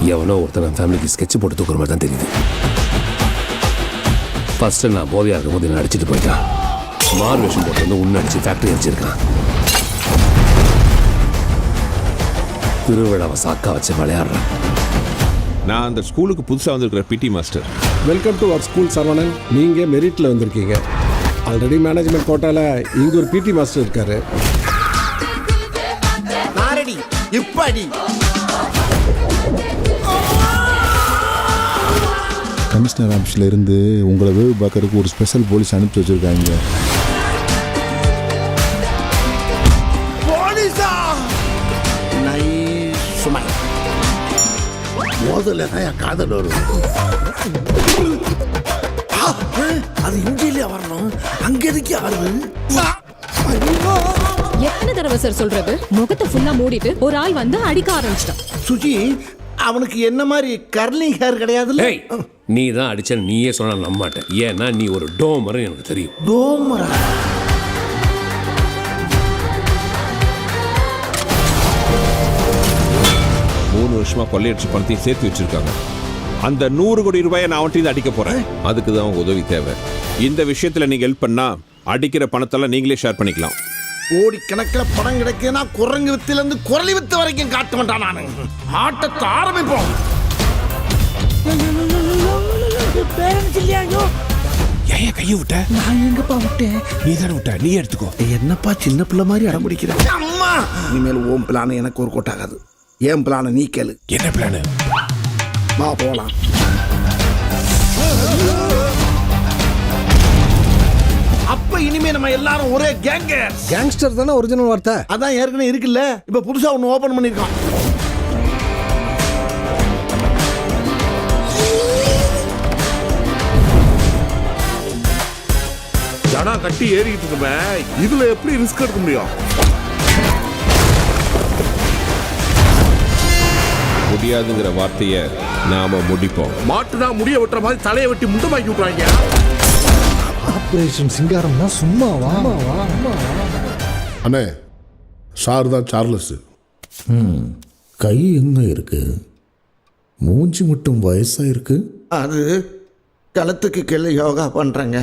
எவனோ ஒருத்தர் நம்ம ஃபேமிலிக்கு ஸ்கெட்ச் போட்டு தூக்குற மாதிரி தான் தெரியுது. ஃபர்ஸ்ட்டு நான் போதையாக இருக்கும்போது என்ன அடிச்சுட்டு போயிட்டான். மாறு வேஷம் போட்டு வந்து உன்னை அடிச்சு ஃபேக்ட்ரி அடிச்சிருக்கான். திருவிழாவை சாக்கா வச்சு விளையாடுறேன். நான் அந்த ஸ்கூலுக்கு புதுசாக வந்திருக்கிற PT master. Welcome to our school Saravanan. நீங்கள் மெரிட்டில் வந்திருக்கீங்க. ஆல்ரெடி மேனேஜ்மெண்ட் கோட்டாவில் இங்கே ஒரு பிடி மாஸ்டர் இருக்காரு. நாரடி இப்படி கமிஷனர் ஆஃபீஸில் இருந்து உங்களை வேவு பார்க்கறதுக்கு ஒரு ஸ்பெஷல் போலீஸ் அனுப்பிச்சி வச்சுருக்காங்க. போலீஸா? சுமை மோதல தான் என் காதல் வரும். அது இங்கேயே வரணும், அங்க இருக்கே வருது. எத்தனை தடவை சார் சொல்றது? முகத்தை ஃபுல்லா மூடிட்டு ஒரு ஆள் வந்து அடிக்க ஆரம்பிச்சிட்டான். சுஜி, அவனுக்கு என்ன மாதிரி கர்லிங் ஹேர் கிடையாதுல்ல? நீ தான் அடிச்ச நீயே சொன்னா நம்ப மாட்டேன். ஏன்னா நீ ஒரு டோமர் எனக்கு தெரியும். டோமரா? வருஷமா கொள்ளையடிச்சு பணத்தையும் சேர்த்து வச்சிருக்காங்க. அந்த 100 கோடி ரூபாயை நான் அவன்கிட்ட அடிக்க போறேன். அதுக்கு தான் அவங்க உதவி தேவை. இந்த விஷயத்துல நீங்க ஹெல்ப் பண்ணா அடிக்கிற பணத்தெல்லாம் நீங்களே ஷேர் பண்ணிக்கலாம். கோடி கணக்கில் பணம் கிடைக்குன்னா குரங்கு வித்துல இருந்து குரலி வித்து வரைக்கும் காட்ட மாட்டான். நானு ஆட்டத்தை ஆரம்பிப்போம். ஏன் கையை விட்ட? நான் எங்கப்பா விட்டேன்? நீ தானே விட்ட, நீ எடுத்துக்கோ. என்னப்பா சின்ன பிள்ளை மாதிரி அடம் பிடிக்கிறேன். அம்மா, இனிமேல் ஓம் பிளான் எனக்கு ஒரு கோட்டாகாது. ஏன் பிளான நீ கேளு. என்ன பிளானு? வா போலாம். அப்ப இனிமே நம்ம எல்லாரும் ஒரே கேங்கர். கேங்ஸ்டர் தானே ஒரிஜினல் வார்த்தை. அதான் ஏற்கனவே இருக்குல்ல, இப்ப புதுசா ஒன்னு ஓபன் பண்ணிருக்கோம். ஜனா கட்டி ஏறிட்டு இருக்குமே, இதுல எப்படி ரிஸ்க் எடுக்க முடியும்? முடியாதுங்கிற வார்த்தையை நாம முடிப்போம். மாட்டுனா முடிய வெட்டுற மாதிரி தலையை வெட்டி முண்டமாக்கி விட்டுறாங்க. ஆபரேஷன் சிங்காரம்னா சும்மாவா? அண்ணே, சார் தான் சார்லஸ். கை எங்க இருக்கு? மூஞ்சி மட்டும் வயசா இருக்கு. அது களத்துக்கு கீழே யோகா பண்றாங்க.